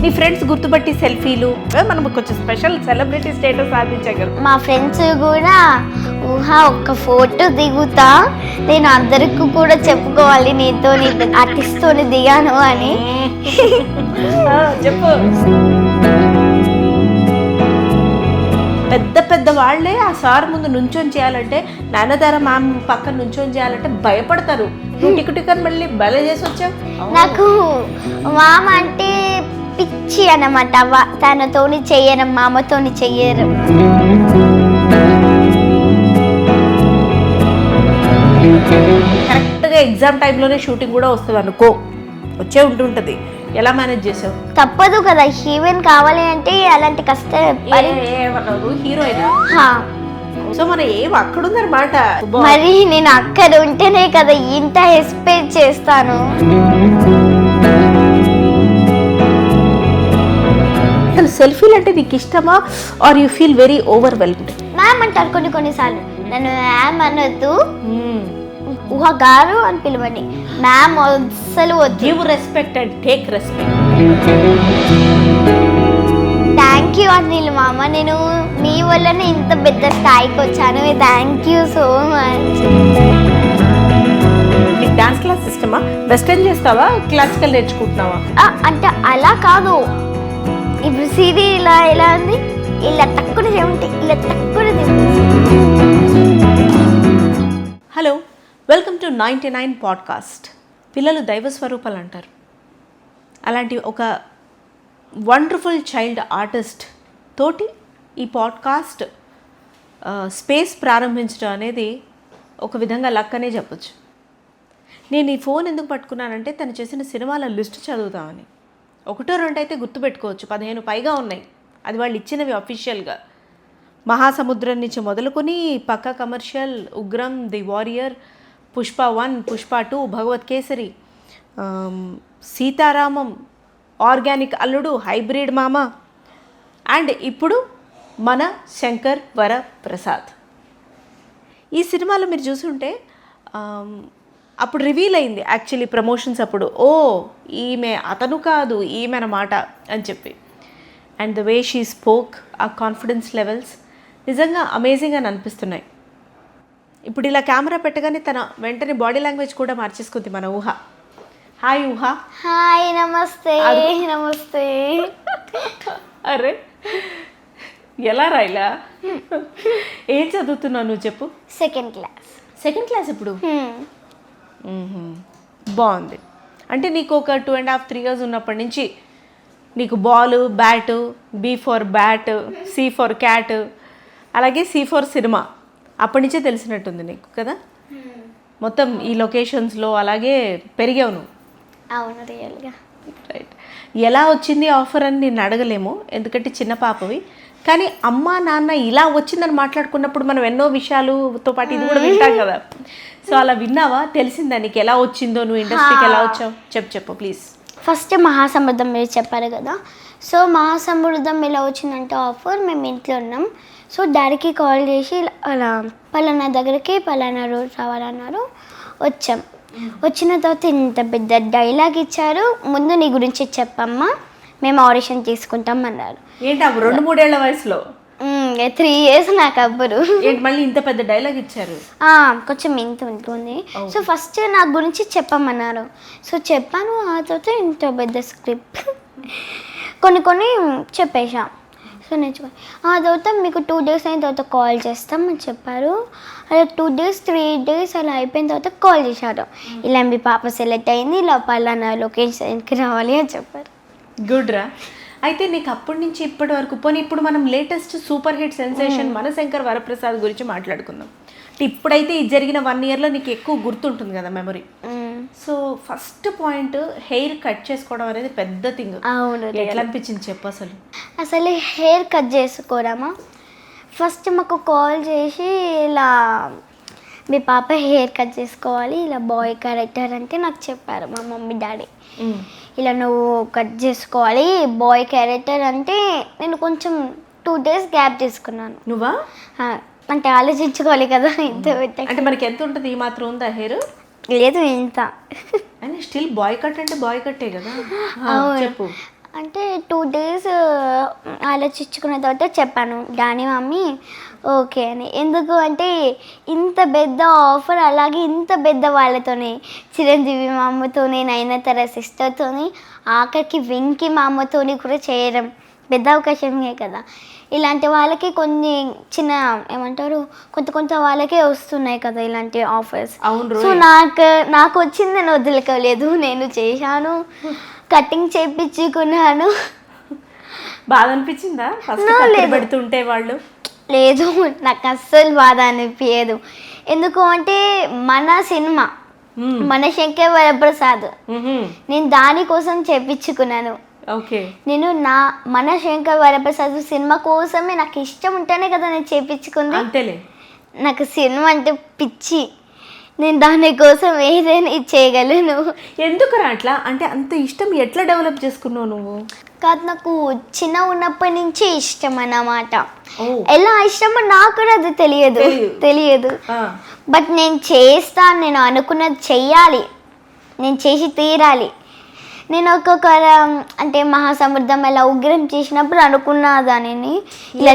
మీ friends గుర్తుపట్టి సెల్ఫీలు మనం కొంచెం స్పెషల్ సెలబ్రిటీ స్టేటస్ సాధించగలం. మా ఫ్రెండ్స్ కూడా ఊహా ఒక్క ఫోటో దిగుతా, నేను అందరికి కూడా చెప్పుకోవాలి నీతో ఆర్టిస్ట్తో దిగాను అని. చెప్పు. పెద్ద పెద్ద వాళ్ళే ఆ సార్ ముందు నుంచొని చేయాలంటే, నాన్నదార మ్యామ్ పక్కన నుంచొని చేయాలంటే భయపడతారు. నువ్వు టికెట్ మళ్ళీ భలే చేసి వచ్చావు. నాకు మామ అంటే పిచ్చి అన్నమాట. తనతోని చెయ్యరు, మామతోని చెయ్యరు. కరెక్ట్గా ఎగ్జామ్ టైంలోనే షూటింగ్ కూడా వస్తుంది అనుకో, వచ్చే ఉంటుంటుంది. ఎలా మేనేజ్ చేసావు? తప్పదు కదా, హీరోయిన్ కావాలి అంటే అలాంటి కష్టం. హీరోయిన్ సో మన ఏం అక్కడుందన్నమాట. మరి నేను అక్కడ ఉంటేనే కదా ఇంత ఎక్స్పెక్ట్ చేస్తాను. సెల్ఫీలు అంటే నీకు ఇష్టమా are you feel very overwhelmed? Ma'am అంటారు కొన్నిసార్లు, నన్ను మ్యామ్ అనొద్దు, ఊహ గారు అని పిలవండి. మ్యామ్ అసలు వద్దు. Give respect and take respect. Thank you Anil మామ, నేను మీ వల్లనే ఇంత పెద్ద స్థాయికి వచ్చాను. Thank you so much. నీకు డాన్స్ క్లాస్ ఇష్టమా? వెస్టర్న్ చేస్తావా, క్లాసికల్ నేర్చుకుంటున్నావా? అంటే అలా కాదు, ఇప్పుడు సీడీ ఇలా ఎలా ఉంది, ఇలా తక్కువ చెవింటే ఇలా తక్కువ. Hello, welcome to 99 podcast. పిల్లలు దైవ స్వరూపాలు అంటారు. అలాంటి ఒక వండర్ఫుల్ చైల్డ్ ఆర్టిస్ట్ తోటి ఈ పాడ్కాస్ట్ స్పేస్ ప్రారంభించడం అనేది ఒక విధంగా లక్ అనే చెప్పచ్చు. నేను ఈ ఫోన్ ఎందుకు పట్టుకున్నానంటే తను చేసిన సినిమాల లిస్ట్ చదువుతామని. 1-2 అయితే గుర్తుపెట్టుకోవచ్చు, 15 పైగా ఉన్నాయి. అది వాళ్ళు ఇచ్చినవి అఫీషియల్గా. మహాసముద్రం నుంచి మొదలుకొని Pakka commercial, Ugram, the warrior, Pushpa 1, Pushpa 2, Bhagavanth Kesari, Sita Ramam, organic Alludu, hybrid Mama, and ఇప్పుడు మన శంకర్ వర ప్రసాద్. ఈ సినిమాలో మీరు చూసుంటే అప్పుడు రివీల్ అయింది యాక్చువల్లీ ప్రమోషన్స్ అప్పుడు, ఓ ఈమె అతను కాదు ఈమె అన్నమాట అని చెప్పి. And the way she spoke, ఆ కాన్ఫిడెన్స్ లెవెల్స్ నిజంగా అమేజింగ్ అని అనిపిస్తున్నాయి. ఇప్పుడు ఇలా కెమెరా పెట్టగానే తన వెంటనే బాడీ లాంగ్వేజ్ కూడా మార్చేసుకుంది మన ఊహ. హాయ్ ఊహ. హాయ్, నమస్తే. నమస్తే. అరే ఎలా రాయిలా, ఏం చదువుతున్నావు నువ్వు చెప్పు? Second class. సెకండ్ క్లాస్ ఇప్పుడు? బాగుంది. అంటే నీకు ఒక 2.5-3 years ఉన్నప్పటి నుంచి నీకు ball, bat, B for bat, C for cat, అలాగే సి ఫర్ సినిమా అప్పటి నుంచే తెలిసినట్టుంది నీకు కదా. మొత్తం ఈ లొకేషన్స్లో అలాగే పెరిగావు నువ్వు. అవును, రియల్గా. రైట్. ఎలా వచ్చింది ఆఫర్ అని నేను అడగలేము, ఎందుకంటే చిన్న పాపవి. కానీ అమ్మ నాన్న ఇలా వచ్చిందని మాట్లాడుకున్నప్పుడు మనం ఎన్నో విషయాలతో పాటు ఇది కూడా వింటాం కదా. సో అలా విన్నావా? తెలిసిందా నీకు ఎలా వచ్చిందో, నువ్వు ఇండస్ట్రీకి ఎలా వచ్చావు? చెప్పు ప్లీజ్. ఫస్ట్ మహాసముద్రం మీరు చెప్పారు కదా. సో మహాసముద్రం ఎలా వచ్చిందంటే ఆఫర్, మేము ఇంట్లో ఉన్నాం. సో డాడీకి కాల్ చేసి అలా పలానా దగ్గరికి పలానా రోజు రావాలన్నారు. వచ్చాం. వచ్చిన తర్వాత ఇంత పెద్ద డైలాగ్ ఇచ్చారు, ముందు నీ గురించి చెప్పమ్మా, మేము ఆడిషన్ తీసుకుంటాం అన్నారు. ఏంటి అప్పుడు 2-3 ఏళ్ల వయసులో? 3 years నాకు అప్పుడు. ఏంటి మళ్ళీ ఇంత పెద్ద డైలాగ్ ఇచ్చారు? కొంచెం ఇంత ఉంటుంది. సో ఫస్ట్ నా గురించి చెప్పమన్నారు. సో చెప్పాను. ఆ తర్వాత ఇంత పెద్ద స్క్రిప్ట్ కొన్ని చెప్పేసాం. సో నేర్చుకో. ఆ తర్వాత మీకు 2 days అయిన తర్వాత కాల్ చేస్తాం అని చెప్పారు. అలా 2 days 3 days అలా అయిపోయిన తర్వాత కాల్ చేశారు. ఇలా మీ పాప సెలెక్ట్ అయింది, ఇలా పలానా లొకేషన్కి రావాలి అని చెప్పారు. గుడ్ రా. అయితే నీకు అప్పటి నుంచి ఇప్పటి వరకు పోనీ ఇప్పుడు మనం లేటెస్ట్ సూపర్ హిట్ సెన్సేషన్ మన శంకర్ వరప్రసాద్ గురించి మాట్లాడుకుందాం. ఇప్పుడైతే ఇది జరిగిన 1 yearలో నీకు ఎక్కువ గుర్తుంటుంది కదా memory. So first point, hair cut చేసుకోవడం అనేది పెద్ద థింగ్. అవును. ఎట్లా అనిపించింది చెప్పు అసలు? అసలు హెయిర్ కట్ చేసుకోరామా, ఫస్ట్ మాకు కాల్ చేసి ఇలా మీ పాప హెయిర్ కట్ చేసుకోవాలి, ఇలా బాయ్ క్యారెక్టర్ అంటే నాకు చెప్పారు మా మమ్మీ డాడీ. ఇలా నువ్వు కట్ చేసుకోవాలి బాయ్ క్యారెక్టర్ అంటే నేను కొంచెం 2 days గ్యాప్ తీసుకున్నాను. నువ్వా? అంటే ఆలోచించుకోవాలి కదా. ఇంత అంటే మనకి ఎంత ఉంటుంది? ఈ మాత్రం ఉందా హెయిర్? లేదు ఇంత. అని స్టిల్ బాయ్ కట్ అంటే బాయ్ కట్టే కదా. చెప్పు. అంటే 2 days ఆలోచించుకున్న తర్వాత చెప్పాను డానీ మమ్మీ ఓకే అని. ఎందుకు అంటే ఇంత పెద్ద ఆఫర్, అలాగే ఇంత పెద్ద వాళ్ళతోనే చిరంజీవి మా అమ్మతోని, నయనతార సిస్టర్తోని, ఆఖరికి వెంకీ మా అమ్మతోని కూడా చేయడం పెద్ద అవకాశమే కదా. ఇలాంటి వాళ్ళకి కొన్ని చిన్న ఏమంటారు కొంత వాళ్ళకే వస్తున్నాయి కదా ఇలాంటి ఆఫర్స్. సో నాకు వచ్చింది నేను వదులుకోలేదు, నేను చేశాను, కటింగ్ చేయించుకున్నాను. బాధ అనిపించిందా పెడుతుంటే వాళ్ళు? లేదు, నాకు అస్సలు బాధ అనిపించదు. ఎందుకు అంటే మన సినిమా, మన శంకర్ వరప్రసాద్, నేను దానికోసం చేయించుకున్నాను. నేను మన శంకర్ వరప్రసాద్ సినిమా కోసమే, నాకు ఇష్టం ఉంటేనే కదా నేను చేయించుకుంది. నాకు సినిమా అంటే పిచ్చి, నేను దానికోసం ఏదైనా చేయగలను. ఎందుకు అట్లా అంటే అంత ఇష్టం ఎట్లా డెవలప్ చేసుకున్నావు నువ్వు? కాదు, నాకు చిన్న ఉన్నప్పటి నుంచి ఇష్టం అన్నమాట. ఎలా ఇష్టమో నాకు కూడా అది తెలియదు. బట్ నేను చేస్తాను, నేను అనుకున్నది చెయ్యాలి, నేను చేసి తీరాలి. నేను ఒక్కొక్క అంటే మహాసముద్రం ఇలా ఉగ్రం చేసినప్పుడు అనుకున్నా దానిని ఇలా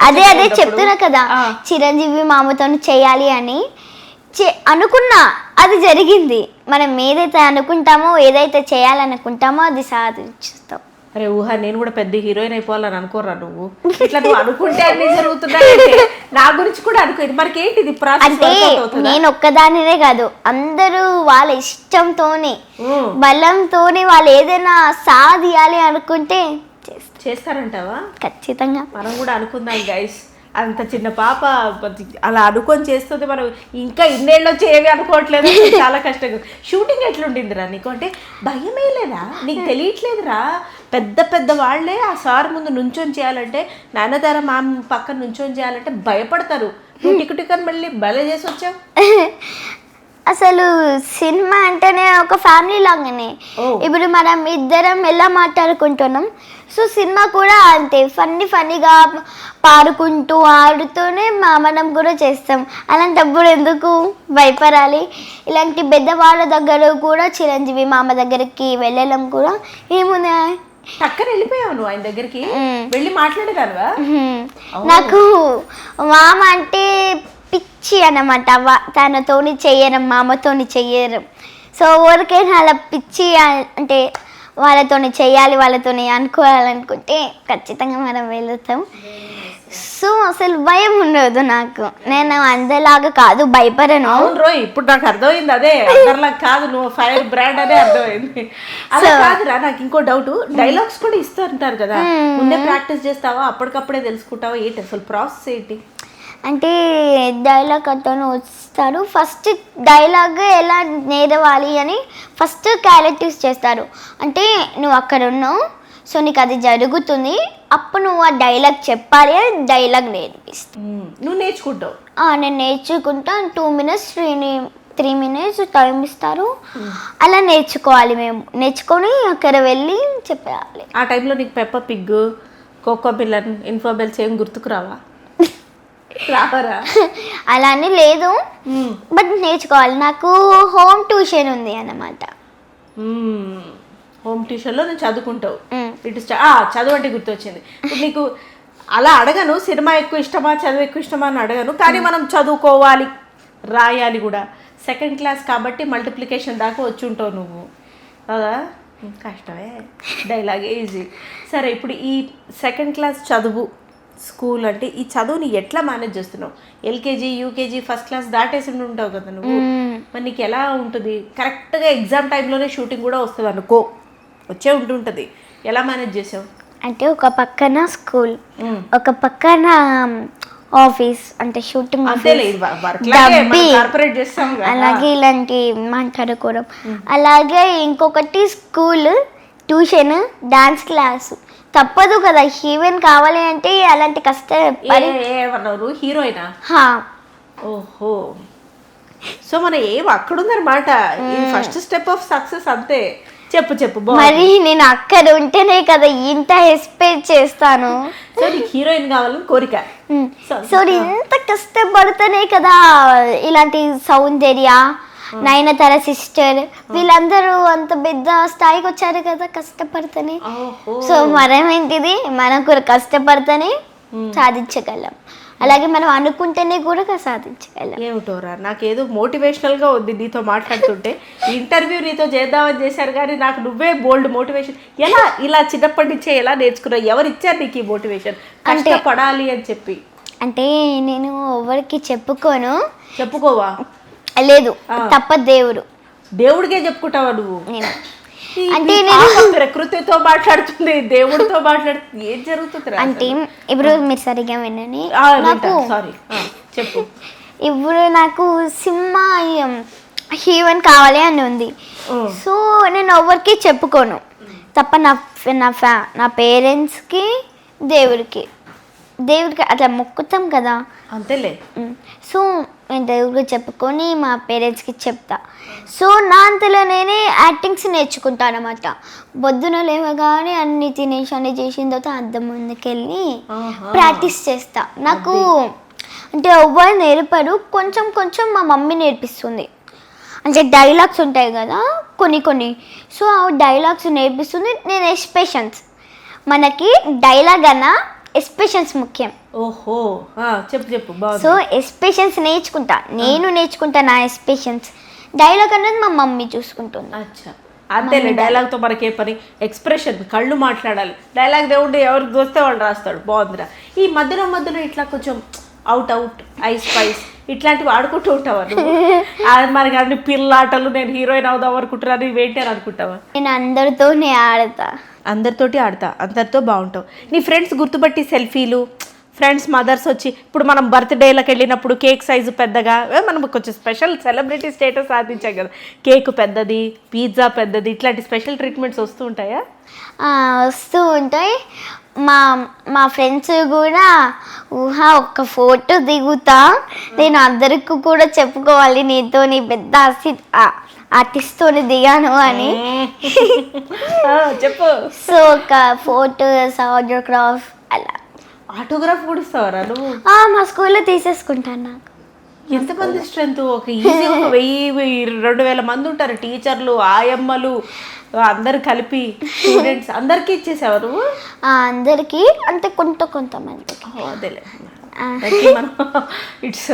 అదే చెప్తున్నా కదా, చిరంజీవి మామతో చేయాలి అని అనుకున్నా, అది జరిగింది. మనం ఏదైతే అనుకుంటామో, ఏదైతే చేయాలనుకుంటామో అది సాధిస్తాం. అరే ఊహ, నేను కూడా పెద్ద హీరోయిన్ అయిపోవాలని అనుకోరా నువ్వు? ఇట్లా నువ్వు అనుకుంటే అన్ని జరుగుతున్నాయి, నా గురించి కూడా అనుకోదు. మరికి ఏంటిది అంటే నేను ఒక్కదానినే కాదు, అందరూ వాళ్ళ ఇష్టంతోనే బలంతోనే వాళ్ళు ఏదైనా సాధియాలి అనుకుంటే చేస్తారంటావా? ఖచ్చితంగా. మనం కూడా అనుకుందాం గైస్. అంత చిన్న పాప అలా అనుకొని చేస్తుంది, మనం ఇంకా ఇన్నేళ్ళు ఏమి అనుకోవట్లేదు. చాలా కష్టంగా. షూటింగ్ ఎట్లుండిందిరా నీకు? అంటే భయమే లేదా? నీకు తెలియట్లేదురా, పెద్ద వాళ్ళే ఆ సార్ ముందు నుంచొని చేయాలంటే, నయనతార మ్యామ్ పక్కన నుంచొని చేయాలంటే భయపడతారు. నువ్వు టికెట్ మళ్ళీ భలే చేసి వచ్చావు. అసలు సినిమా అంటేనే ఒక ఫ్యామిలీ లాగానే. ఇప్పుడు మనం ఇద్దరం ఎలా మాట్లాడుకుంటున్నాం, సో సినిమా కూడా అంతే ఫన్నీగా పాడుకుంటూ ఆడుతూనే మనం కూడా చేస్తాం. అలాంటప్పుడు ఎందుకు భయపడాలి? ఇలాంటి పెద్దవాళ్ళ దగ్గర కూడా చిరంజీవి మామ దగ్గరికి వెళ్ళడం కూడా ఏముంది, పక్కన వెళ్ళిపోయావు నువ్వు ఆయన దగ్గరికి వెళ్ళి మాట్లాడేదానివా? నాకు మామ అంటే పిచ్చి అన్నమాట. తనతోని చెయ్యడం, మామతోని చెయ్యడం. సో ఎవరికైనా అలా పిచ్చి అంటే వాళ్ళతోని చెయ్యాలి, వాళ్ళతోని అనుకోవాలనుకుంటే ఖచ్చితంగా మనం వెళ్తాం. సో అసలు భయం ఉండదు నాకు. నేను అందరిలాగా కాదు, భయపడను. ఇప్పుడు నాకు అర్థమైంది, అదే అందరిలాగా కాదు, నువ్వు ఫైర్ బ్రాండ్ అనే అర్థమైంది. అలా కాదురా, నాకు ఇంకో డౌట్. డైలాగ్స్ కూడా ఇస్తుంటారు కదా, ముందే ప్రాక్టీస్ చేస్తావా, అప్పటికప్పుడే తెలుసుకుంటావా, ఏంటి అసలు ప్రాసెస్ ఏంటి? అంటే డైలాగ్ అతను వస్తారు, ఫస్ట్ డైలాగ్ ఎలా నేర్వాలి అని ఫస్ట్ క్యారెక్టర్స్ చేస్తారు. అంటే నువ్వు అక్కడ ఉన్నావు, సో నీకు అది జరుగుతుంది, అప్పుడు నువ్వు ఆ డైలాగ్ చెప్పాలి అని డైలాగ్ నేర్పిస్తావు. నువ్వు నేర్చుకుంటావు? నేను నేర్చుకుంటాను. 2 minutes 3 minutes టైం ఇస్తారు, అలా నేర్చుకోవాలి. మేము నేర్చుకొని అక్కడ వెళ్ళి చెప్పాలి. ఆ టైంలో నీకు పెప్ప పిగ్, కోకో పిల్లన్, ఇన్ఫోబెల్స్ ఏం గుర్తుకురావా? అలానే లేదు, బట్ నేర్చుకోవాలి. నాకు హోమ్ ట్యూషన్ ఉంది అన్నమాట. హోమ్ ట్యూషన్లో నేను చదువుకుంటావు. ఇటు చదువు అంటే గుర్తొచ్చింది. ఇప్పుడు నీకు అలా అడగను, సినిమా ఎక్కువ ఇష్టమా చదువు ఎక్కువ ఇష్టమా అని అడగను, కానీ మనం చదువుకోవాలి, రాయాలి కూడా. 2nd class కాబట్టి మల్టిప్లికేషన్ దాకా వచ్చి ఉంటావు నువ్వు కదా. కష్టమే, డైలాగే ఈజీ. సరే, ఇప్పుడు ఈ 2nd class చదువు, స్కూల్ అంటే ఈ చదువుని ఎట్లా మేనేజ్ చేస్తున్నావు? LKG UKG 1st class దాటేసి ఉంటావు కదా నువ్వు. మరి నీకు ఎలా ఉంటుంది? కరెక్ట్గా ఎగ్జామ్ టైంలోనే షూటింగ్ కూడా వస్తుంది అనుకో, వచ్చే ఉంటుంటుంది, ఎలా మేనేజ్ చేసావు? అంటే ఒక పక్కన స్కూల్, ఒక పక్కన ఆఫీస్, అంటే షూటింగ్, అలాగే ఇలాంటి మాట్లాడుకోవడం, అలాగే ఇంకొకటి స్కూల్, ట్యూషన్, డాన్స్ క్లాసు. తప్పదు కదా, హీరోయిన్ కావాలి అంటే అలాంటి కష్టపడి. హీరోయినా? ఓహో, సో మన ఏం అక్కడుందనమాట. ఫస్ట్ స్టెప్ ఆఫ్ సక్సెస్ అంతే. చెప్పు. మరి నేను అక్కడ ఉంటేనే కదా ఇంత ఎక్స్పెక్ట్ చేస్తాను. సో నీకు హీరోయిన్ కావాలని కోరిక. సో ఇంత కష్టపడితేనే కదా ఇలాంటి సౌందర్య, నయనతార సిస్టర్ వీళ్ళందరూ అంత పెద్ద స్థాయికి వచ్చారు కదా కష్టపడితేనే. సో మనం ఏంటిది, మనం కూడా కష్టపడితేనే సాధించగలం, అలాగే మనం అనుకుంటేనే కూడా సాధించగలం. ఏమిటోరా నాకేదో మోటివేషనల్గా ఉంది నీతో మాట్లాడుతుంటే. ఇంటర్వ్యూ నీతో చేద్దామని చేశారు కానీ నాకు నువ్వే బోల్డ్ మోటివేషన్. ఎలా ఇలా చిన్నప్పటి నుంచే ఎలా నేర్చుకున్నావు? ఎవరు ఇచ్చారు నీకు ఈ మోటివేషన్ కష్టపడాలి అని చెప్పి? అంటే నేను ఎవరికి చెప్పుకోవా? లేదు, తప్ప దేవుడికే చెప్పుకుంటావా నువ్వు? నేను అంటే ప్రకృతితో మాట్లాడుతుంది, దేవుడితో మాట్లాడుతుంది, ఏం జరుగుతుంది అంటే ఇప్పుడు మీరు సరిగా వినండి. చెప్పు. ఇప్పుడు నాకు సినిమా హీరోయిన్ కావాలి అని ఉంది. సో నేను ఎవరికి చెప్పుకోను తప్ప నా పేరెంట్స్కి దేవుడికి అట్లా మొక్కుతాం కదా, అంతేలే. సో నేను దేవుడికి చెప్పుకొని మా పేరెంట్స్కి చెప్తా. సో నా అంతలో నేనే యాక్టింగ్స్ నేర్చుకుంటాను అనమాట. పొద్దున లేవగానే అన్ని తినేసి అన్ని చేసిన తర్వాత అద్దం ముందుకెళ్ళి ప్రాక్టీస్ చేస్తా. నాకు అంటే ఎవ్వరు నేర్పరు, కొంచెం కొంచెం మా మమ్మీ నేర్పిస్తుంది. అంటే డైలాగ్స్ ఉంటాయి కదా కొన్ని, సో ఆ డైలాగ్స్ నేర్పిస్తుంది. నేను ఎక్స్ప్రెషన్స్, మనకి డైలాగ్ అన్నా ఎక్స్ప్రెషన్స్ ముఖ్యం. ఓహో, చెప్పు. సో ఎక్స్ప్రెషన్స్ నేర్చుకుంటా నా ఎక్స్ప్రెషన్స్. డైలాగ్ అనేది మా మమ్మీ చూసుకుంటుంది. అచ్చా, అంతేలే. డైలాగ్తో మనకే పని, ఎక్స్ప్రెషన్, కళ్ళు మాట్లాడాలి. డైలాగ్ దేవుడు ఎవరికి దోస్తే వాళ్ళు రాస్తాడు. బాగుందిరా. ఈ మధ్యలో ఇట్లా కొంచెం అవుట్ ఐస్ ఇట్లాంటివి ఆడుకుంటూ ఉంటావా నువ్వు? మనకి అన్ని పిల్లాటలు, నేను హీరోయిన్ అవుదాం అనుకుంటున్నాను, ఇవేంటి అని అనుకుంటావా? నేను అందరితోనే ఆడతా, అందరితో బాగుంటావు. నీ ఫ్రెండ్స్ గుర్తుపట్టి సెల్ఫీలు, ఫ్రెండ్స్ మదర్స్ వచ్చి, ఇప్పుడు మనం బర్త్డేలకు వెళ్ళినప్పుడు కేక్ సైజు పెద్దగా, మనం కొంచెం స్పెషల్ సెలబ్రిటీ స్టేటస్ సాధించాం కదా, కేక్ పెద్దది, పిజ్జా పెద్దది, ఇట్లాంటి స్పెషల్ ట్రీట్మెంట్స్ వస్తూ ఉంటాయా? వస్తూ ఉంటాయి. మా ఫ్రెండ్స్ కూడా ఒక్క ఫోటో దిగుతా, నేను అందరికి కూడా చెప్పుకోవాలి నీతో నీ పెద్ద ఆర్టిస్ట్తోని దిగాను అని. చెప్పు. సో ఒక ఫోటోస్, ఆటోగ్రాఫ్, అలా. ఆటోగ్రాఫ్ కూడా ఇస్తావరా నువ్వు? మా స్కూల్లో తీసేసుకుంటాను. నాకు ఎంతమంది స్ట్రెంత్? ఒక 1000-2000 మంది ఉంటారు, టీచర్లు, ఆయమ్మలు, అందరు కలిపి స్టూడెంట్స్ అందరికి ఇచ్చేసావు నువ్వు? అందరికి అంటే కొంతమందికి. అదేలే, ఇట్స్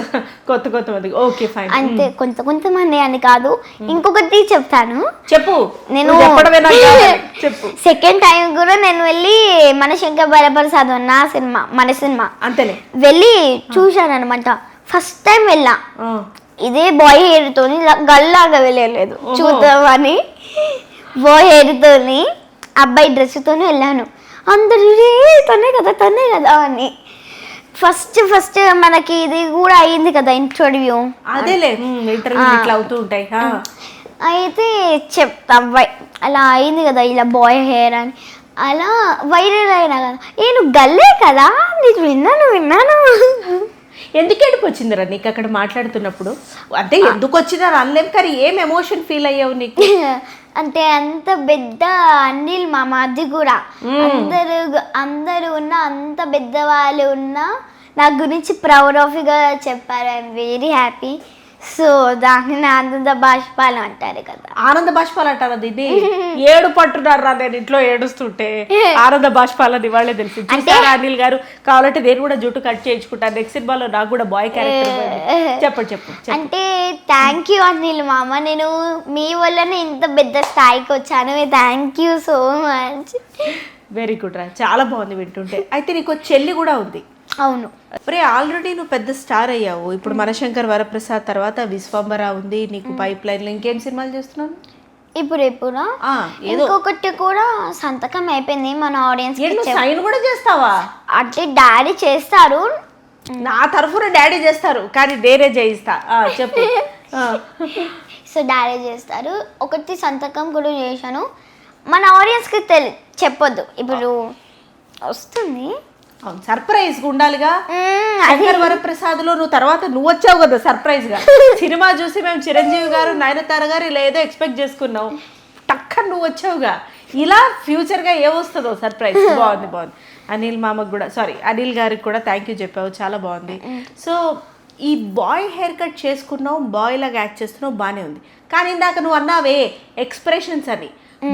కొంతమందికి. Okay, fine. అంతే, కొంతమంది అని కాదు. ఇంకొకటి చెప్తాను, చెప్పు. నేను చెప్పు. సెకండ్ టైం కూడా నేను వెళ్ళి మనశంకర్ బలప్రసాద్ మన సినిమా అంతేలే వెళ్ళి చూశాను అనమాట. ఫస్ట్ టైం వెళ్ళా, ఇదే బాయ్ హెయిర్తోని, గల్లాగా వెళ్ళలేదు, చూద్దామని బాయ్ హెయిర్తోని అబ్బాయి డ్రెస్తోని వెళ్ళాను. అందరూ తనే కదా అని. ఫస్ట్ మనకి ఇది కూడా అయ్యింది కదా ఇంటర్వ్యూ. అదేలే, ఇంటర్వ్యూ ఇట్లా అవుతూ ఉంటాయి. అయితే చెప్తా, అలా అయింది కదా ఇలా బాయ్ హెయిర్ అని, అలా వైరల్ అయినా కదా. నేను గల్లే కదా, నీకు విన్నాను. ఎందుకు ఏడుపు వచ్చిందిరా నీకు అక్కడ మాట్లాడుతున్నప్పుడు? అంటే ఎందుకు వచ్చిందా అనలేం, కానీ ఏం ఎమోషన్ ఫీల్ అయ్యావు నీకు? అంటే అంత పెద్ద అనిల్ మామ, అది కూడా అందరూ ఉన్నా, అంత పెద్దవాళ్ళు ఉన్నా నా గురించి ప్రౌడ్ ఆఫ్గా చెప్పారు. I'm very happy. సో దాన్ని ఆనంద బాష్పాలు అంటారు కదా. ఆనంద బాష్పాలు అంటారు దీన్ని? ఏడు పట్టున్నారా నేను ఇంట్లో ఏడుస్తుంటే ఆనంద బాష్పాలని వాళ్ళే తెలిసి. అనిల్ గారు కావాలంటే నేను కూడా జుట్టు కట్ చేయించుకుంటాను, నెక్స్ట్ సినిమాలో నాకు కూడా బాయ్ క్యారెక్టర్. చెప్పు. అంటే థ్యాంక్ యూ అనిల్ మామ, నేను మీ వల్లనే ఇంత పెద్ద స్థాయికి వచ్చాను. Thank you so much. Very good రా, చాలా బాగుంది వింటుంటే. అయితే నీకు చెల్లి కూడా ఉంది? అవును. మరి ఆల్రెడీ నువ్వు పెద్ద స్టార్ అయ్యావు. ఇప్పుడు మనశంకర్ వరప్రసాద్ తర్వాత విశ్వంబర ఉంది, నీకు పైప్ లైన్లో ఇంకేం సినిమాలు చేస్తున్నాను? ఇప్పుడు ఇంకొకటి కూడా సంతకం అయిపోయింది మన ఆడియన్స్. సైన్ కూడా చేస్తావా? అంటే డాడీ చేస్తారు, నా తరఫున డాడీ చేస్తారు, కానీ నేనే చేయిస్తా. చెప్పు. సో డాడీ చేస్తారు. ఒకటి సంతకం కూడా చేశాను. మన ఆడియన్స్కి చెప్పొద్దు, ఇప్పుడు వస్తుంది. సర్ప్రైజ్ ఉండాలిగా. శంకర్ వరప్రసాద్లో నువ్వు వచ్చావు కదా సర్ప్రైజ్ గా. సినిమా చూసి మేము చిరంజీవి గారు, నయనతార గారు ఇలా ఏదో ఎక్స్పెక్ట్ చేసుకున్నావు, టక్కన నువ్వు వచ్చావుగా. ఇలా ఫ్యూచర్ గా ఏమొస్తుందో సర్ప్రైజ్. బాగుంది. అనిల్ మామకు కూడా, అనిల్ గారికి కూడా థ్యాంక్ యూ చెప్పావు, చాలా బాగుంది. సో ఈ బాయ్ హెయిర్ కట్ చేసుకున్నావు, బాయ్ లాగా యాక్ట్ చేస్తున్నావు, బాగానే ఉంది. కానీ ఇందాక నువ్వు అన్నావే ఎక్స్ప్రెషన్స్ అని,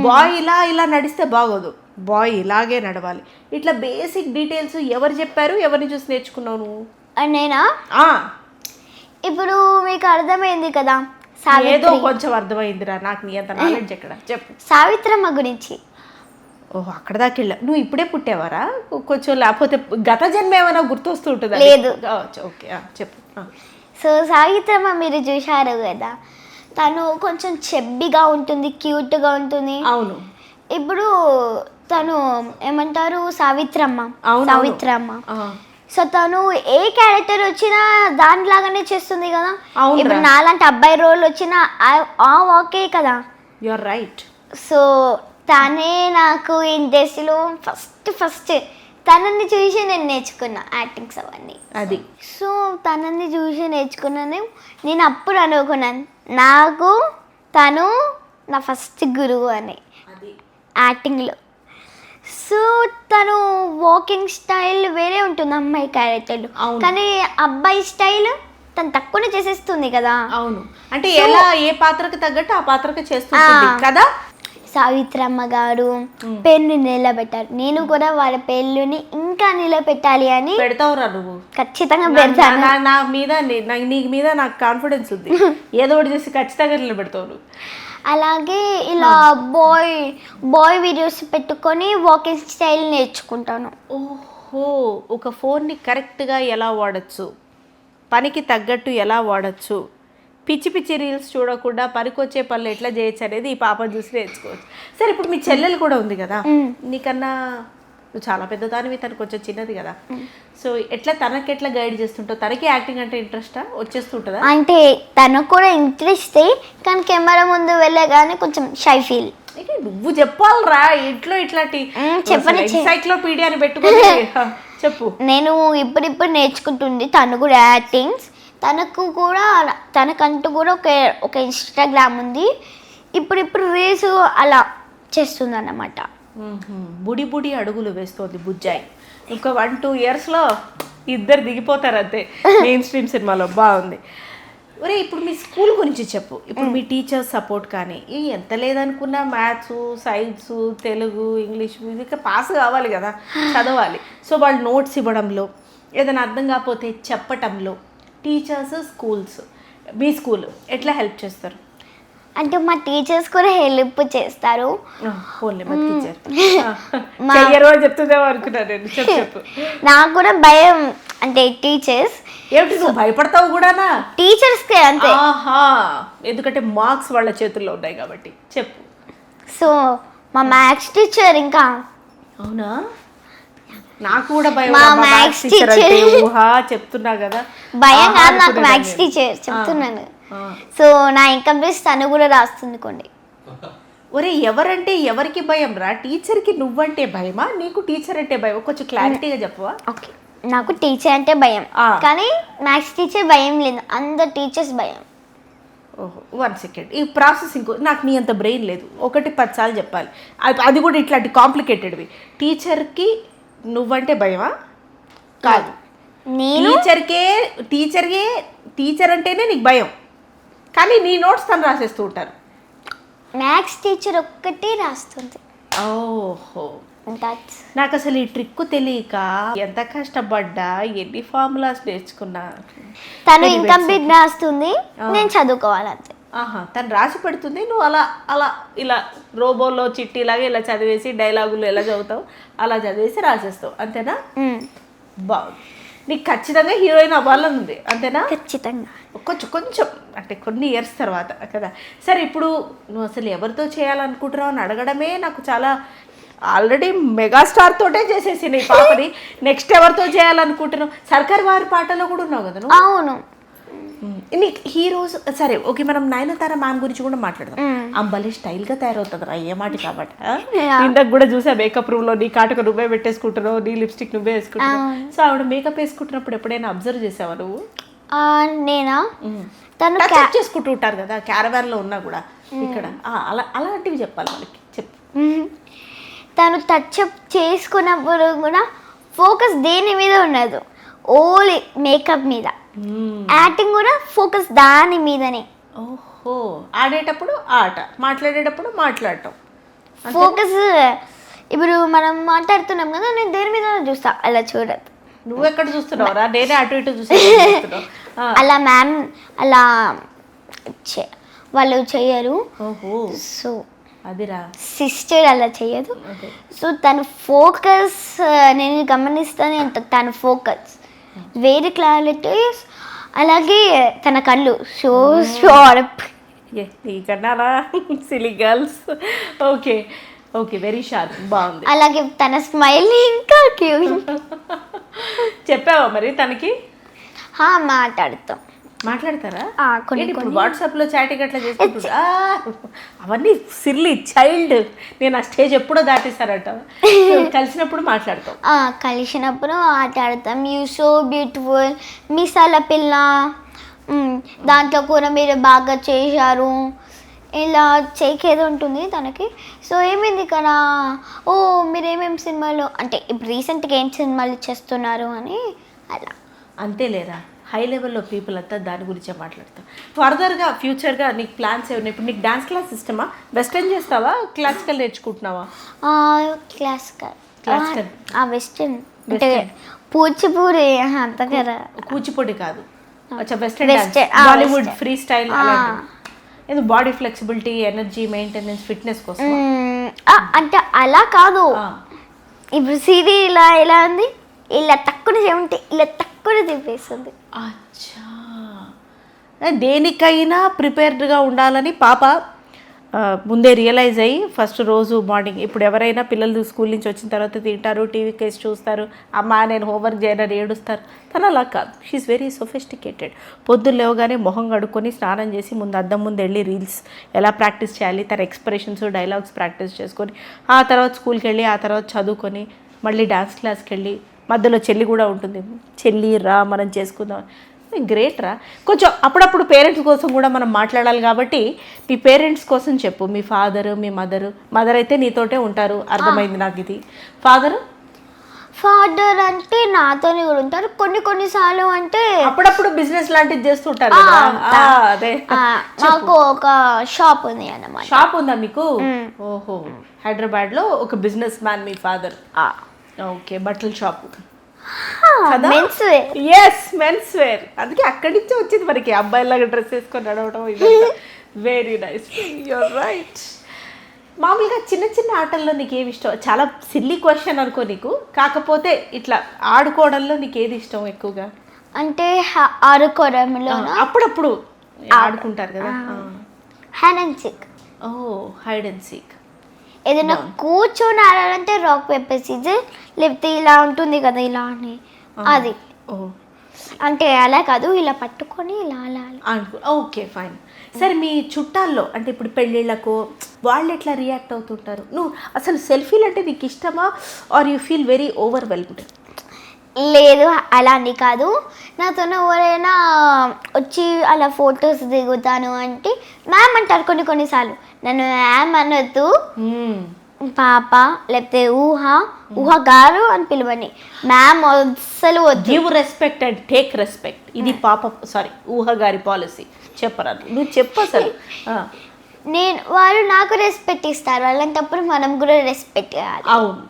బాయ్ ఇలా ఇలా నడిస్తే బాగోదు, బాయ్ ఇలాగే నడవాలి. ఇట్లా బేసిక్ డీటెయిల్స్ ఎవరు చెప్పారు, ఎవరిని చూసి నేర్చుకున్నావు నువ్వు? నేనా? ఇప్పుడు మీకు అర్థమైంది కదా, ఏదో కొంచెం అర్థమైందిరా, నాకు నీ అంత నాలెడ్జ్ ఎక్కడ, చెప్పు. సావిత్రమ్మ గురించి. ఓహో, అక్కడ దాకా వెళ్ళా. నువ్వు ఇప్పుడే పుట్టేవారా కొంచెం, లేకపోతే గత జన్మ ఏమైనా గుర్తొస్తూ ఉంటుందా? లేదు. ఓకే, చెప్పు. సో సావిత్రమ్మ మీరు చూశారు కదా, తను కొంచెం చెబ్బిగా ఉంటుంది, క్యూట్గా ఉంటుంది. అవును. ఇప్పుడు తను ఏమంటారు, సావిత్రమ్మ. సో తను ఏ క్యారెక్టర్ వచ్చినా దానిలాగానే చేస్తుంది కదా. ఇప్పుడు నాలాంటి అబ్బాయి రోల్ వచ్చినా ఓకే కదా. You are right. సో తనే నాకు ఇండస్ట్రీలో ఫస్ట్ తనని చూసి నేను నేర్చుకున్నా యాక్టింగ్స్ అవన్నీ. అది సో తనని చూసి నేర్చుకున్నాను. నేను అప్పుడు అనుకున్నాను నాకు తను నా ఫస్ట్ గురువు అని యాక్టింగ్లో. సో తను వాకింగ్ స్టైల్ వేరే ఉంటుంది అమ్మాయి క్యారెక్టర్లు, కానీ అబ్బాయి స్టైల్ తను తక్కువనే చేసేస్తుంది కదా. అవును, అంటే ఎలా ఏ పాత్రకు తగ్గట్టు ఆ పాత్రకు చేస్తుంది కదా. సావిత్రమ్మ గారు పేరుని నిలబెట్టారు, నేను కూడా వాళ్ళ పేర్లుని ఇంకా నిలబెట్టాలి అని. పెడతావురా నువ్వు? ఖచ్చితంగా పెడతాను. నా మీద నీ మీద నాకు కాన్ఫిడెన్స్ ఉంది, ఏదో ఒకటి చేసి ఖచ్చితంగా నిలబెడతావు. అలాగే ఇలా బాయ్ వీడియోస్ పెట్టుకొని వాకింగ్ స్టైల్ నేర్చుకుంటాను. ఓహో, ఒక ఫోన్ని కరెక్ట్గా ఎలా వాడచ్చు, పనికి తగ్గట్టు ఎలా వాడచ్చు, పిచ్చి పిచ్చి రీల్స్ చూడకుండా పనికొచ్చే పనులు ఎట్లా చేయొచ్చు అనేది ఈ పాపను చూసి నేర్చుకోవచ్చు. సరే, ఇప్పుడు మీ చెల్లెలు కూడా ఉంది కదా, నీకన్నా నువ్వు చాలా పెద్దదానివి, తను కొంచెం చిన్నది కదా. సో ఎట్లా తనకెట్లా గైడ్ చేస్తుంటావు? తనకి యాక్టింగ్ అంటే ఇంట్రెస్టా, వచ్చేస్తుంటుందా? అంటే తనకు కూడా ఇంట్రెస్టే, కానీ కెమెరా ముందు వెళ్ళగానే కొంచెం షై ఫీల్. నువ్వు చెప్పాలరా ఇంట్లో ఇట్లాంటి ఎన్సైక్లోపీడియాని పెట్టుకుని చెప్పు. నేను ఇప్పుడు నేర్చుకుంటుంది తను కూడా యాక్టింగ్స్. తనకంటూ కూడా ఒక ఇన్స్టాగ్రామ్ ఉంది. ఇప్పుడు రీల్స్ అలా చేస్తుంది అన్నమాట. బుడి అడుగులు వేస్తోంది బుజ్జాయి. ఇంకా 1-2 ఇయర్స్లో ఇద్దరు దిగిపోతారు అంతే మెయిన్ స్ట్రీమ్ సినిమాలో. బాగుంది. ఒరే, ఇప్పుడు మీ స్కూల్ గురించి చెప్పు. ఇప్పుడు మీ టీచర్స్ సపోర్ట్ కానీ ఎంత లేదనుకున్నా మ్యాథ్స్, సైన్స్, తెలుగు, ఇంగ్లీష్ ఇక పాస్ కావాలి కదా, చదవాలి. సో వాళ్ళు నోట్స్ ఇవ్వడంలో, ఏదైనా అర్థం కాకపోతే చెప్పటంలో టీచర్స్, స్కూల్స్, మీ స్కూల్ ఎట్లా హెల్ప్ చేస్తారు? అంటే మా టీచర్స్ కూడా హెల్ప్ చేస్తారు. చెప్తుందేమో అనుకున్నా నేను. చెప్పు. నాకు కూడా భయం, అంటే టీచర్స్. ఏమిటి, నువ్వు భయపడతావు కూడానా? టీచర్స్కే అంతే. ఎందుకంటే మార్క్స్ వాళ్ళ చేతుల్లో ఉన్నాయి కాబట్టి. చెప్పు. సో మా మ్యాథ్స్ టీచర్ ఇంకా. అవునా? నాకు కూడా భయం. మ్యాథ్స్ టీచర్ చెప్తున్నా కదా, భయం కాదు నాకు మ్యాథ్స్ టీచర్, చెప్తున్నాను. సో నా ఇన్కంప్లీట్ తను కూడా రాస్తుంది కొన్ని. ఒరే, ఎవరికి భయం రా? టీచర్కి నువ్వంటే భయమా, నీకు టీచర్ అంటే భయం? కొంచెం క్లారిటీగా చెప్పవా? ఓకే, నాకు టీచర్ అంటే భయం, కానీ మ్యాథ్స్ టీచర్ భయం లేదు, అందరు టీచర్స్ భయం. ఓహో, 1 సెకండ్. ఈ ప్రాసెసింగ్ నాకు నీ అంత బ్రెయిన్ లేదు, 1-10 సార్లు చెప్పాలి. అది కూడా ఇట్లాంటి కాంప్లికేటెడ్వి. టీచర్కి నువ్వంటే భయమా? కాదు, టీచర్ అంటేనే నీకు భయం, కానీ నీ నోట్స్ తను రాసేస్తూ ఉంటారు. మ్యాథ్స్ టీచర్ ఒక్కటే రాస్తుంది. ఓహో, నాకు అసలు ఈ ట్రిక్ తెలియక ఎంత కష్టపడ్డా, ఎన్ని ఫార్ములాస్ నేర్చుకున్నా. తను ఇన్కంప్లీట్ రాస్తుంది, నేను చదువుకోవాలంతే. తను రాసి పెడుతుంది, నువ్వు అలా ఇలా రోబోలో చిట్టిలాగా ఇలా చదివేసి, డైలాగులు ఎలా చదువుతావు అలా చదివేసి రాసేస్తావు, అంతేనా? బాగుంది. నీకు ఖచ్చితంగా హీరోయిన్ అవ్వాలని ఉంది, అంతేనా? ఖచ్చితంగా. కొంచెం అంటే కొన్ని ఇయర్స్ తర్వాత కదా. సరే, ఇప్పుడు నువ్వు అసలు ఎవరితో చేయాలనుకుంటున్నావు అని అడగడమే నాకు చాలా, ఆల్రెడీ మెగాస్టార్ తోటే చేసేసి నీ పాపని, నెక్స్ట్ ఎవరితో చేయాలనుకుంటున్నావు? సర్కార్ వారి పాటలో కూడా ఉన్నావు కదా నువ్వు. అవును. నీకు హీరోస్, సరే ఓకే, మనం నయనతార మ్యామ్ గురించి కూడా మాట్లాడదాం. అంబలి స్టైల్గా తయారవుతుంది రా, ఏ మాట కాబట్టి. ఇందాక కూడా చూసా మేకప్ రూమ్లో నీ కాటుక నువ్వే పెట్టేసుకుంటున్నావు, నీ లిప్స్టిక్ నువ్వే వేసుకుంటున్నావు. సో ఆవిడ మేకప్ వేసుకుంటున్నప్పుడు ఎప్పుడైనా అబ్జర్వ్ చేసావా నువ్వు? నేనా? తను చేసుకుంటూ ఉంటారు కదా క్యారవాన్లో ఉన్నా కూడా, ఇక్కడ అలాంటివి చెప్పాలి వాళ్ళకి. చెప్పు. తను టచ్అప్ చేసుకున్నప్పుడు కూడా ఫోకస్ దేని మీద ఉండదు, ఓన్లీ మేకప్ మీద. యాక్టింగ్ కూడా ఫోకస్ దాని మీదనే. ఓహో, ఆడేటప్పుడు ఆట, మాట్లాడేటప్పుడు మాట్లాడటం. ఫోకస్ ఇప్పుడు మనం మాట్లాడుతున్నాం కదా, నేను దేని మీద చూస్తా, అలా చూడదు. నువ్వు ఎక్కడ చూస్తున్నావురా? నేనే అటు ఇటు చూస్తున్నావు. అలా మ్యామ్ అలా వాళ్ళు చెయ్యరు. ఓహో, సో అదిరా సిస్టర్ అలా చెయ్యదు. సో తన ఫోకస్ నేను గమనిస్తానే అంట, తన ఫోకస్ వెరీ క్లారిటీస్. అలాగే తన కళ్ళు సో షార్ప్. నీకన్నారా silly girls. Okay okay, very sharp, బాగుంది. అలాగే తన స్మైల్ ఇంకా క్యూట్. చెప్పావా మరి తనకి? మాట్లాడతాం. మాట్లాడతారా? కొన్ని ఇప్పుడు వాట్సాప్ లో చాటింగ్ అట్లా చేసుకుంటారు. అవన్నీ సిల్లీ చైల్డ్. నేను ఆ స్టేజ్ ఎప్పుడో దాటేశారట. కలిసినప్పుడు మాట్లాడతాం. కలిసినప్పుడు మాట్లాడతాం. యూ సో బ్యూటిఫుల్, మిసాల పిల్ల, దాంట్లో కూడా మీరు బాగా చేశారు, ఇలా చేకేది ఉంటుంది తనకి. సో ఏమైంది కదా, ఓ మీరు ఏమేమి సినిమాలు అంటే ఇప్పుడు రీసెంట్గా ఏం సినిమాలు చేస్తున్నారు అని అలా. అంతేలేరా, హై లెవెల్లో పీపుల్ అంతా దాని గురించే మాట్లాడతాం. ఫర్దర్గా ఫ్యూచర్గా నీకు ప్లాన్స్ ఏమన్నా? ఇప్పుడు నీకు డాన్స్ క్లాస్ ఇష్టమా? వెస్టర్న్ చేస్తావా, క్లాసికల్ నేర్చుకుంటున్నావా? క్లాసికల్. వెస్టర్న్ అంటే Western. కూచిపూడి అంత కదా. కూచిపూడి కాదు, western dance, Bollywood, free style, ఏదో body flexibility, energy maintenance, fitness కోసం. అంటే అలా కాదు. ఇప్పుడు సిరి ఇలా ఎలా ఉంది, ఇలా తక్కువ చెమంటే ఇలా తక్కువ తిప్పేస్తుంది. అచ్చా, దేనికైనా ప్రిపేర్డ్గా ఉండాలని పాప ముందే రియలైజ్ అయ్యి ఫస్ట్ రోజు మార్నింగ్, ఇప్పుడు ఎవరైనా పిల్లలు స్కూల్ నుంచి వచ్చిన తర్వాత తింటారు, టీవీ కేసు చూస్తారు, అమ్మ నేను హోంవర్క్ చేయనని ఏడుస్తారు. తను అలా కాదు, షీఈస్ వెరీ సొఫిస్టికేటెడ్. పొద్దున్న లేవగానే మొహం కడుక్కొని స్నానం చేసి ముందు అద్దం ముందు వెళ్ళి రీల్స్ ఎలా ప్రాక్టీస్ చేయాలి, తన ఎక్స్ప్రెషన్స్ డైలాగ్స్ ప్రాక్టీస్ చేసుకొని, ఆ తర్వాత స్కూల్కి వెళ్ళి, ఆ తర్వాత చదువుకొని, మళ్ళీ డ్యాన్స్ క్లాస్కి వెళ్ళి, మధ్యలో చెల్లి కూడా ఉంటుంది, చెల్లి రా మనం చేసుకుందాం. గ్రేట్ రా. కొంచెం అప్పుడప్పుడు పేరెంట్స్ కోసం కూడా మనం మాట్లాడాలి కాబట్టి మీ పేరెంట్స్ కోసం చెప్పు. మీ ఫాదరు, మీ మదర్ అయితే నీతోటే ఉంటారు, అర్థమైంది నాకు. ఇది ఫాదర్ అంటే నాతోనే కూడా ఉంటారు. కొన్నిసార్లు అంటే అప్పుడప్పుడు బిజినెస్ లాంటిది చేస్తుంటారు కదా. అదే, మాకు ఒక షాప్ ఉంది అన్నమాట. షాప్ ఉందా మీకు? ఓహో, హైదరాబాద్ లో ఒక బిజినెస్ మ్యాన్ మీ ఫాదర్. ఓకే, బట్టల shop. Men's wear. Yes, men's wear. అందుకే అక్కడి నుంచి వచ్చింది మనకి, అబ్బాయిలాగా డ్రెస్ వేసుకొని నడవడం. Very nice, you're right. మామూలుగా చిన్న చిన్న ఆటల్లో నీకు ఏమి ఇష్టం? చాలా సిల్లీ క్వశ్చన్ అనుకో నీకు, కాకపోతే ఇట్లా ఆడుకోవడంలో నీకు ఏది ఇష్టం ఎక్కువగా? అంటే ఆడుకోవడంలో అప్పుడప్పుడు ఆడుకుంటారు కదా, హైడ్ అండ్ సీక్. ఓ, హైడ్ అండ్ సీక్. ఏదైనా కూర్చొని ఆడాలంటే రాక్ పేపర్ సీజర్, లేకపోతే ఇలా ఉంటుంది కదా ఇలా అని, అది. అంటే అలా కాదు, ఇలా పట్టుకొని ఇలా అలా అనుకో. Okay, fine. సరే, మీ చుట్టాల్లో అంటే ఇప్పుడు పెళ్ళిళ్ళకు వాళ్ళు ఎట్లా రియాక్ట్ అవుతుంటారు? నువ్వు అసలు సెల్ఫీలు అంటే నీకు ఇష్టమా, are you feel very overwhelmed? లేదు, అలా అని కాదు. నాతో ఎవరైనా వచ్చి అలా ఫొటోస్ దిగుతాను అంటే మ్యామ్ అంటారు కొన్నిసార్లు. నన్ను మ్యామ్ అనొద్దు, పాప లేకపోతే ఊహ గారు అని పిలవని, మ్యామ్ అస్సలు వద్దు. Give respect and take respect. ఇది పాప సారీ ఊహ గారి పాలసీ. చెప్పరా, నువ్వు చెప్పు అసలు. వాళ్ళు నాకు రెస్పెక్ట్ ఇస్తారు, అలాంటప్పుడు మనం కూడా రెస్పెక్ట్ చేయాలి. అవును,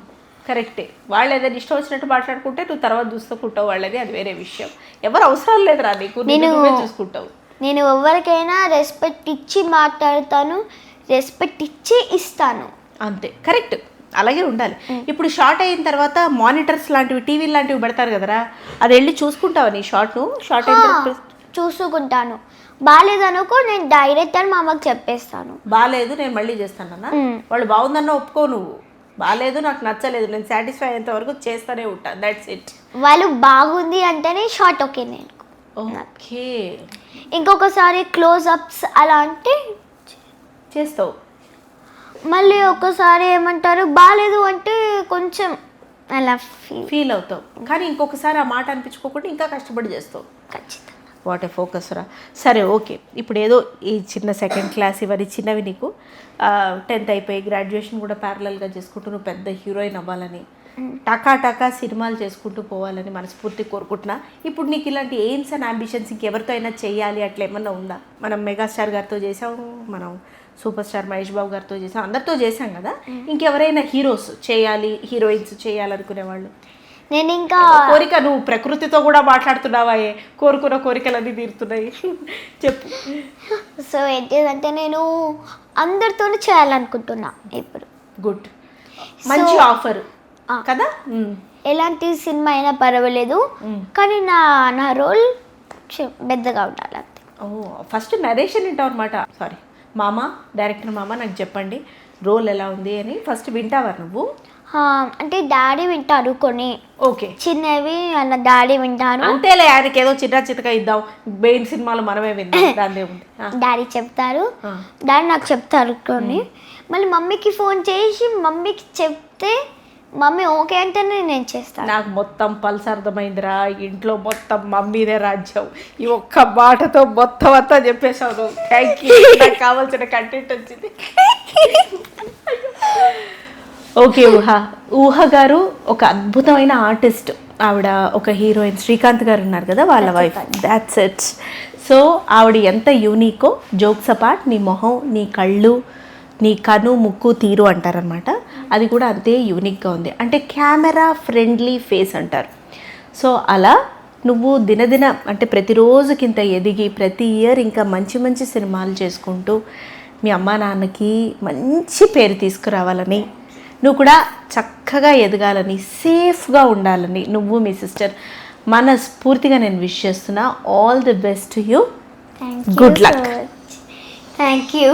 కరెక్టే. వాళ్ళు ఏదైనా ఇష్టం వచ్చినట్టు మాట్లాడుకుంటే నువ్వు తర్వాత చూసుకుంటావు వాళ్ళది, అది వేరే విషయం. ఎవరు అవసరం లేదురా నీకు, నువ్వే చూసుకుంటావు. నేను ఎవరికైనా రెస్పెక్ట్ ఇచ్చి మాట్లాడతాను, రెస్పెక్ట్ ఇచ్చి ఇస్తాను, అంతే. కరెక్ట్, అలాగే ఉండాలి. ఇప్పుడు షార్ట్ అయిన తర్వాత మానిటర్స్ లాంటివి, టీవీ లాంటివి పెడతారు కదరా, అది వెళ్ళి చూసుకుంటావా నీ షార్ట్ అయిన తర్వాత? చూసుకుంటాను. బాగాలేదనుకో నేను డైరెక్టర్ మా అమ్మకి చెప్పేస్తాను, బాగాలేదు నేను మళ్ళీ చేస్తానన్నా. వాళ్ళు బాగుందన్న ఒప్పుకో, నువ్వు బాగాలేదు నాకు నచ్చలేదు, నేను సాటిస్ఫై అయ్యేంత వరకు చేస్తూనే ఉంటా, దట్స్ ఇట్. వాళ్ళు బాగుంది అంటేనే షార్ట్ ఓకే నేను. ఓకే, ఇంకొకసారి క్లోజ్ అప్స్ అలా అంటే చేస్తావు. మళ్ళీ ఒక్కసారి ఏమంటారు బాగాలేదు అంటే కొంచెం అలా ఫీల్ అవుతావు, కానీ ఇంకొకసారి ఆ మాట అనిపించుకోకుండా ఇంకా కష్టపడి చేస్తావు. ఖచ్చితంగా. వాట్ ఏ ఫోకస్ రా. సరే, ఓకే. ఇప్పుడు ఏదో ఈ చిన్న సెకండ్ క్లాస్ ఇవన్నీ చిన్నవి నీకు, 10th అయిపోయి గ్రాడ్యుయేషన్ కూడా ప్యారలల్గా చేసుకుంటూ నువ్వు పెద్ద హీరోయిన్ అవ్వాలని టకా సినిమాలు చేసుకుంటూ పోవాలని మనస్ఫూర్తి కోరుకుంటున్నా. ఇప్పుడు నీకు ఇలాంటి ఎయిమ్స్ అండ్ అంబిషన్స్ ఇంకెవరితో అయినా చేయాలి అట్లా ఏమన్నా ఉందా? మనం మెగాస్టార్ గారితో చేసాం, మనం సూపర్ స్టార్ మహేష్ బాబు గారితో చేసాం, అందరితో చేసాం కదా. ఇంకెవరైనా హీరోస్ చేయాలి, హీరోయిన్స్ చేయాలనుకునే వాళ్ళు? నేను ఇంకా కోరిక, నువ్వు ప్రకృతితో కూడా మాట్లాడుతున్నావా? కోరుకున్న కోరికలన్నీ తీరుతున్నాయి. చెప్పు. సో ఏంటిదంటే నేను అందరితోనే చేయాలనుకుంటున్నా ఇప్పుడు. గుడ్, మంచి ఆఫర్ కదా. ఎలాంటి సినిమా అయినా పర్వాలేదు, కానీ నా రోల్ పెద్దగా ఉండాలి అంతే. ఓ, ఫస్ట్ నరేషన్ వింటావు అనమాట. సారీ మామ, డైరెక్టర్ మామ, నాకు చెప్పండి రోల్ ఎలా ఉంది అని ఫస్ట్ వింటావా నువ్వు? అంటే డాడీ వింటారు కొన్ని, ఓకే, చిన్నవి అలా డాడీ వింటారు. అంతేలే, ఆయనకి ఏదో చిన్నగా ఇద్దాం, మెయిన్ సినిమాలు మనమే విందాం, దాని ఉంది. డాడీ చెప్తారు, డాడీ నాకు చెప్తారు కొన్ని. మళ్ళీ మమ్మీకి ఫోన్ చేసి మమ్మీకి చెప్తే మమ్మీ ఓకే అంటేనే నేను చేస్తాను. నాకు మొత్తం పల్స్ అర్థమైందిరా, ఇంట్లో మొత్తం మమ్మీదే రాజ్యం. ఈ ఒక్క మాటతో మొత్తం అంతా చెప్పేసావు నువ్వు. థ్యాంక్ యూ, నాకు కావాల్సిన కంటెంట్ వచ్చింది. ఓకే, ఊహ గారు ఒక అద్భుతమైన ఆర్టిస్ట్. ఆవిడ ఒక హీరోయిన్ శ్రీకాంత్ గారు ఉన్నారు కదా, వాళ్ళ వైఫ్. That's it. సో ఆవిడ ఎంత యూనికో, జోక్స్ అపార్ట్, నీ మొహం, నీ కళ్ళు, నీ కను, ముక్కు, తీరు అంటారనమాట, అది కూడా అంతే యూనిక్గా ఉంది. అంటే కెమెరా ఫ్రెండ్లీ ఫేస్ అంటారు. సో అలా నువ్వు దినదిన అంటే ప్రతిరోజుకింత ఎదిగి ప్రతి ఇయర్ ఇంకా మంచి సినిమాలు చేసుకుంటూ మీ అమ్మా నాన్నకి మంచి పేరు తీసుకురావాలని, నువ్వు కూడా చక్కగా ఎదగాలని, సేఫ్గా ఉండాలని నువ్వు మీ సిస్టర్ మనస్ఫూర్తిగా నేను విష్ చేస్తున్నా. All the best to you. Good luck. Thank you.